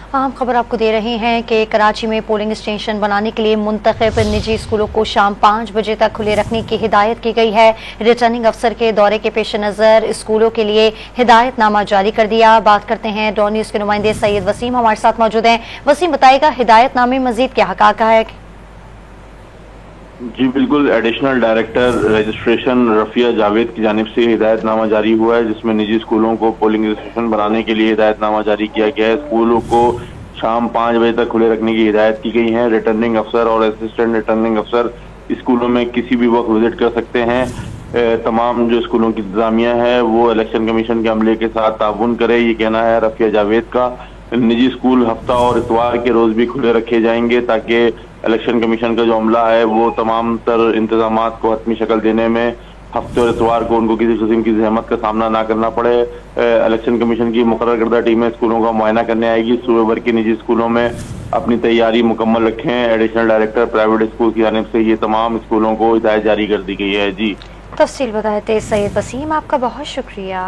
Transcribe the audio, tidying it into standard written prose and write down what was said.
अहम खबर आपको दे रहे हैं कि कराची में पोलिंग स्टेशन बनाने के लिए मुंतखब निजी स्कूलों को शाम 5 बजे तक खुले रखने की हिदायत की गई है। रिटर्निंग अफसर के दौरे के पेश नज़र स्कूलों के लिए हिदायतनामा जारी कर दिया। बात करते हैं डॉन न्यूज़ के नुमाइंदे सैयद वसीम हमारे साथ मौजूद हैं। वसीम, बताएगा हिदायतनामे मजीद क्या हक़ाक़ है? जी बिल्कुल, additional director registration Rafia Javed की जानिब से हिदायतनामा जारी हुआ है, जिसमें निजी स्कूलों को पोलिंग स्टेशन बनाने के लिए हिदायतनामा जारी किया गया है। स्कूलों को शाम 5 बजे तक खुले रखने की हिदायत की गई है। रिटर्निंग अफसर और असिस्टेंट रिटर्निंग अफसर स्कूलों में किसी भी वक्त विजिट कर सकते हैं। तमाम जो स्कूलों की इंतजामिया है वो इलेक्शन कमीशन के अमले के साथ ताउन करे, ये कहना है रफिया जावेद का। निजी स्कूल हफ्ता और इतवार के रोज भी खुले रखे जाएंगे ताकि इलेक्शन कमीशन का जो अमला है वो तमाम तर इंतजामात को हतमी शक्ल देने में हफ्ते और इतवार को उनको किसी किस्म की जहमत का सामना ना करना पड़े। इलेक्शन कमीशन की मुकर्रर करदा टीमें स्कूलों का मुआयना करने आएगी। सूबे भर के निजी स्कूलों में अपनी तैयारी मुकम्मल रखें। एडिशनल डायरेक्टर प्राइवेट स्कूल की जानिब से ये तमाम स्कूलों को हिदायत जारी कर दी गई है। जी, तफसील बताए थे सैयद वसीम, आपका बहुत शुक्रिया।